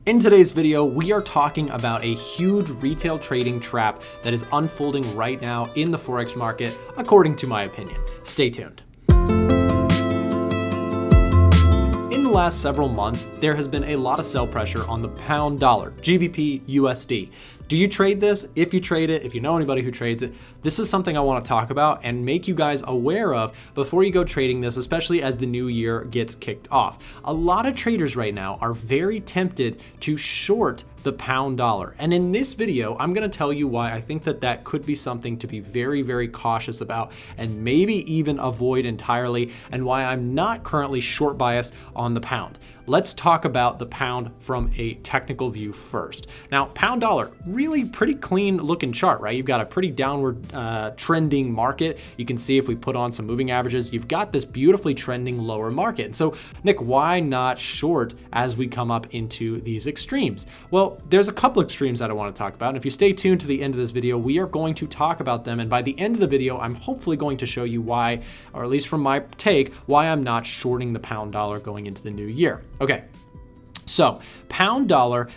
In today's video, we are talking about a huge retail trading trap that is unfolding right now in the Forex market, according to my opinion. Stay tuned. In the last several months, there has been a lot of sell pressure on the pound dollar, GBP USD. Do you trade this? If you trade it, if you know anybody who trades it, this is something I want to talk about and make you guys aware of before you go trading this, especially as the new year gets kicked off. A lot of traders right now are very tempted to short the pound dollar. And in this video, I'm going to tell you why I think that could be something to be very, very cautious about and maybe even avoid entirely, and why I'm not currently short biased on the pound. Let's talk about the pound from a technical view first. Now, pound dollar, really pretty clean looking chart, right? You've got a pretty downward trending market. You can see if we put on some moving averages, you've got this beautifully trending lower market. And so, Nick, why not short as we come up into these extremes? Well, there's a couple extremes that I want to talk about. And if you stay tuned to the end of this video, we are going to talk about them. And by the end of the video, I'm hopefully going to show you why, or at least from my take, why I'm not shorting the pound dollar going into the new year. Okay. So pound dollar,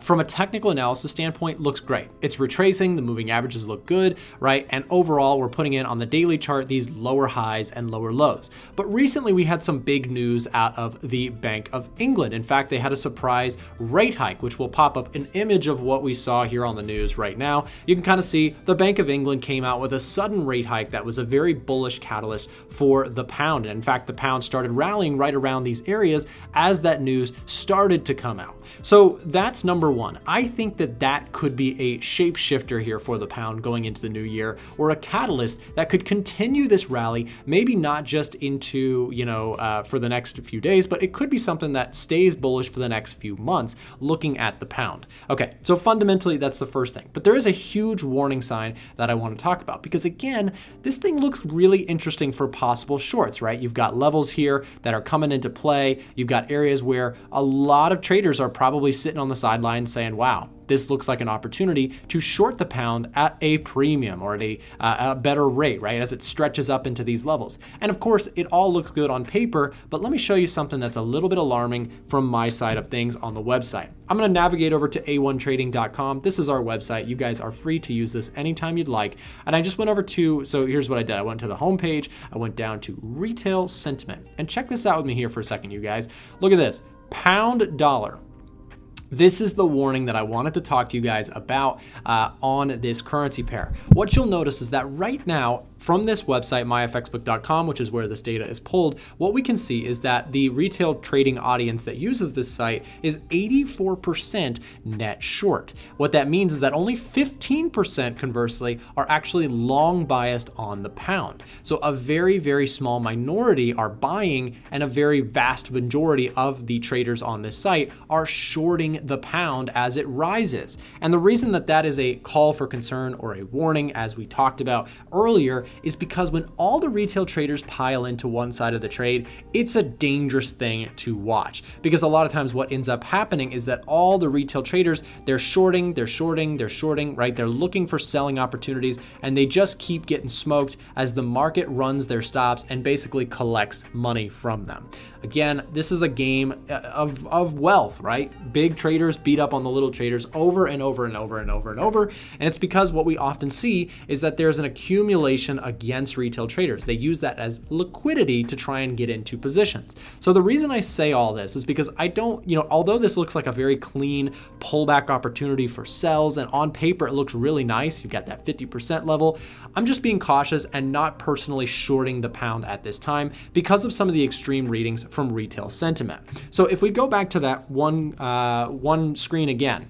from a technical analysis standpoint, looks great. It's retracing, the moving averages look good, right? And overall, we're putting in on the daily chart these lower highs and lower lows. But recently we had some big news out of the Bank of England. In fact, they had a surprise rate hike, which will pop up an image of what we saw here on the news right now. You can kind of see the Bank of England came out with a sudden rate hike that was a very bullish catalyst for the pound. And in fact, the pound started rallying right around these areas as that news started to come out. So that's number one. I think that could be a shapeshifter here for the pound going into the new year, or a catalyst that could continue this rally, maybe not just into, for the next few days, but it could be something that stays bullish for the next few months looking at the pound. Okay, so fundamentally that's the first thing. But there is a huge warning sign that I want to talk about, because again, this thing looks really interesting for possible shorts, right? You've got levels here that are coming into play. You've got areas where a lot of traders are probably sitting on the sidelines saying, wow, this looks like an opportunity to short the pound at a premium, or at a better rate, right? As it stretches up into these levels. And of course, it all looks good on paper, but let me show you something that's a little bit alarming from my side of things on the website. I'm going to navigate over to a1trading.com. This is our website. You guys are free to use this anytime you'd like. And I just went over to, so here's what I did. I went to the home page. I went down to retail sentiment, and check this out with me here for a second, you guys. Look at this, pound dollar. This is the warning that I wanted to talk to you guys about on this currency pair. What you'll notice is that right now, from this website, myfxbook.com, which is where this data is pulled, what we can see is that the retail trading audience that uses this site is 84% net short. What that means is that only 15%, conversely, are actually long biased on the pound. So a very, very small minority are buying, and a very vast majority of the traders on this site are shorting the pound as it rises. And the reason that is a call for concern or a warning, as we talked about earlier, is because when all the retail traders pile into one side of the trade, it's a dangerous thing to watch. Because a lot of times what ends up happening is that all the retail traders, they're shorting, right? They're looking for selling opportunities, and they just keep getting smoked as the market runs their stops and basically collects money from them. Again, this is a game of wealth, right? Big traders beat up on the little traders over and over and over and over and over. And it's because what we often see is that there's an accumulation against retail traders. They use that as liquidity to try and get into positions. So the reason I say all this is because I don't, although this looks like a very clean pullback opportunity for sells, and on paper it looks really nice, you've got that 50% level, I'm just being cautious and not personally shorting the pound at this time because of some of the extreme readings from retail sentiment. So if we go back to that one screen again,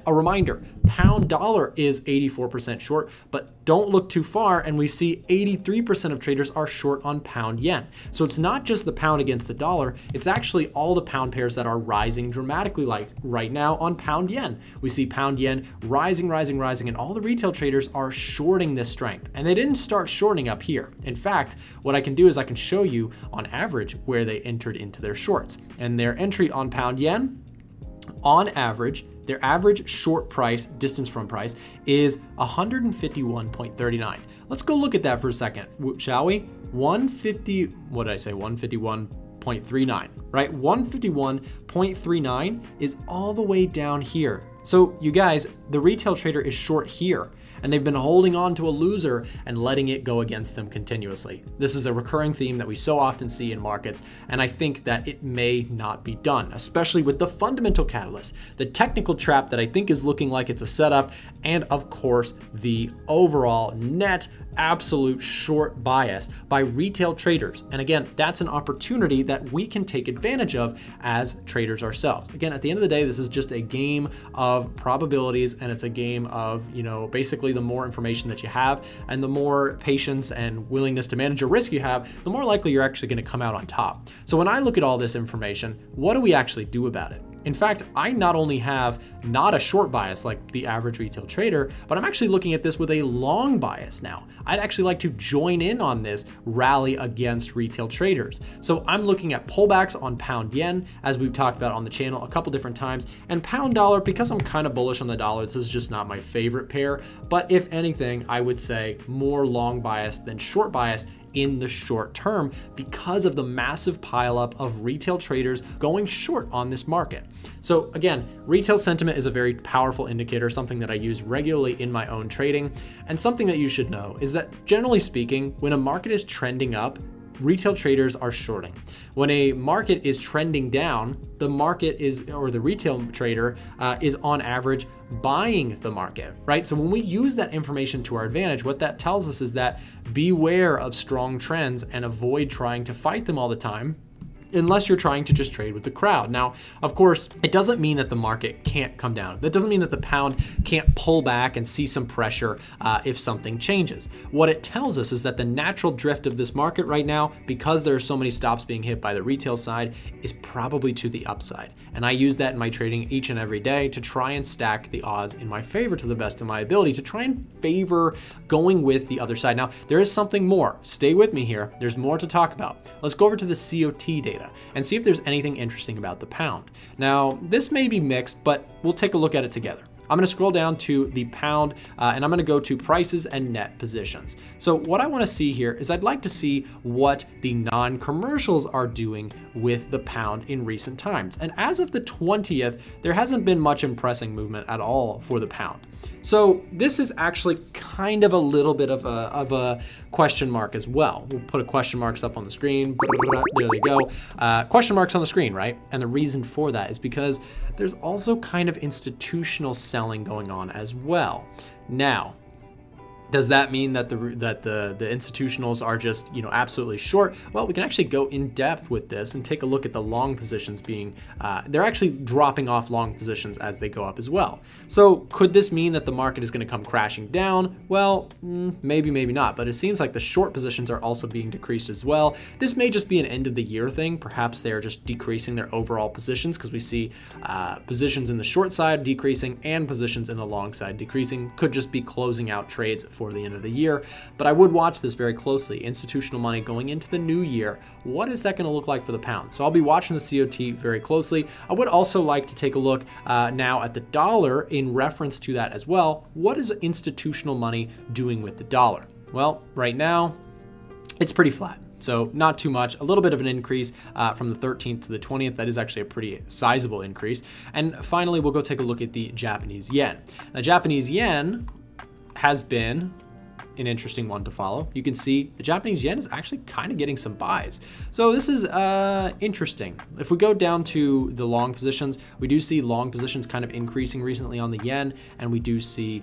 a reminder, pound dollar is 84% short, but don't look too far and we see 83% of traders are short on pound yen. So it's not just the pound against the dollar, it's actually all the pound pairs that are rising dramatically, like right now on pound yen. We see pound yen rising, and all the retail traders are shorting this strength. And they didn't start shorting up here. In fact, what I can do is I can show you on average where they entered into their shorts. And their entry on pound yen, on average, their average short price, distance from price, is 151.39. Let's go look at that for a second, shall we? 151.39. right? 151.39 is all the way down here. So you guys, the retail trader is short here, and they've been holding on to a loser and letting it go against them continuously. This is a recurring theme that we so often see in markets, and I think that it may not be done, especially with the fundamental catalyst, the technical trap that I think is looking like it's a setup, and of course, the overall net absolute short bias by retail traders. And again, that's an opportunity that we can take advantage of as traders ourselves. Again, at the end of the day, this is just a game of probabilities, and it's a game of, basically the more information that you have and the more patience and willingness to manage your risk you have, the more likely you're actually going to come out on top. So when I look at all this information, what do we actually do about it? In fact, I not only have not a short bias like the average retail trader, but I'm actually looking at this with a long bias now. I'd actually like to join in on this rally against retail traders. So I'm looking at pullbacks on pound yen, as we've talked about on the channel a couple different times, and pound dollar, because I'm kind of bullish on the dollar, this is just not my favorite pair. But if anything, I would say more long bias than short bias in the short term because of the massive pileup of retail traders going short on this market. So again, retail sentiment is a very powerful indicator, something that I use regularly in my own trading. And something that you should know is that generally speaking, when a market is trending up, retail traders are shorting. When a market is trending down, the market is, or the retail trader is on average buying the market, right? So when we use that information to our advantage, what that tells us is that beware of strong trends and avoid trying to fight them all the time, unless you're trying to just trade with the crowd. Now, of course, it doesn't mean that the market can't come down. That doesn't mean that the pound can't pull back and see some pressure if something changes. What it tells us is that the natural drift of this market right now, because there are so many stops being hit by the retail side, is probably to the upside. And I use that in my trading each and every day to try and stack the odds in my favor to the best of my ability, to try and favor going with the other side. Now, there is something more. Stay with me here. There's more to talk about. Let's go over to the COT data and see if there's anything interesting about the pound. Now, this may be mixed, but we'll take a look at it together. I'm going to scroll down to the pound and I'm going to go to prices and net positions. So what I want to see here is I'd like to see what the non-commercials are doing with the pound in recent times. And as of the 20th, there hasn't been much impressive movement at all for the pound. So this is actually kind of a little bit of a question mark as well. We'll put a question marks up on the screen. There they go. Question marks on the screen, right? And the reason for that is because there's also kind of institutional selling going on as well. Now, does that mean that the institutionals are just, absolutely short? Well, we can actually go in depth with this and take a look at the long positions being, they're actually dropping off long positions as they go up as well. So could this mean that the market is going to come crashing down? Well, maybe, maybe not, but it seems like the short positions are also being decreased as well. This may just be an end of the year thing. Perhaps they're just decreasing their overall positions because we see positions in the short side decreasing and positions in the long side decreasing. Could just be closing out trades for the end of the year, but I would watch this very closely. Institutional money going into the new year, what is that going to look like for the pound? So I'll be watching the COT very closely. I would also like to take a look now at the dollar in reference to that as well. What is institutional money doing with the dollar? Well, right now, it's pretty flat. So not too much, a little bit of an increase from the 13th to the 20th. That is actually a pretty sizable increase. And finally, we'll go take a look at the Japanese yen. Now, Japanese yen has been an interesting one to follow. You can see the Japanese yen is actually kind of getting some buys. So this is interesting. If we go down to the long positions, we do see long positions kind of increasing recently on the yen, and we do see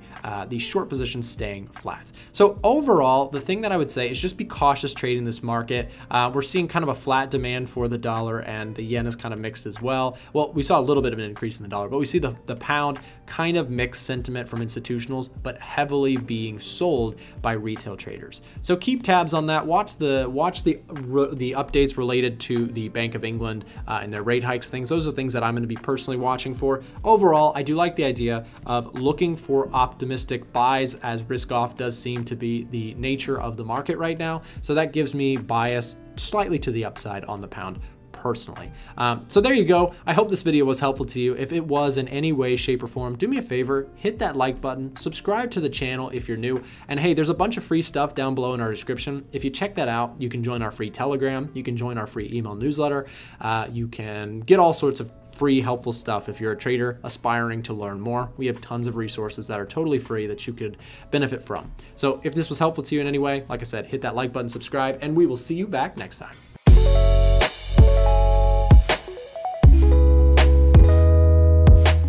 the short positions staying flat. So overall, the thing that I would say is just be cautious trading this market. We're seeing kind of a flat demand for the dollar, and the yen is kind of mixed as well. Well, we saw a little bit of an increase in the dollar, but we see the pound kind of mixed sentiment from institutionals, but heavily being sold by retail traders. So keep tabs on that. Watch the updates related to the Bank of England and their rate hikes things. Those are things that I'm going to be personally watching for. Overall, I do like the idea of looking for optimistic buys, as risk off does seem to be the nature of the market right now. So that gives me bias slightly to the upside on the pound. personally. So there you go. I hope this video was helpful to you. If it was in any way, shape, or form, do me a favor, hit that like button, subscribe to the channel if you're new, and hey, there's a bunch of free stuff down below in our description. If you check that out, you can join our free Telegram, you can join our free email newsletter, you can get all sorts of free helpful stuff if you're a trader aspiring to learn more. We have tons of resources that are totally free that you could benefit from. So if this was helpful to you in any way, like I said, hit that like button, subscribe, and we will see you back next time.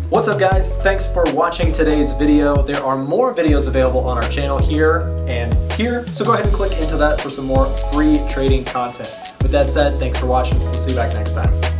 What's up, guys? Thanks for watching today's video. There are more videos available on our channel here and here, so go ahead and click into that for some more free trading content. With that said, thanks for watching. We'll see you back next time.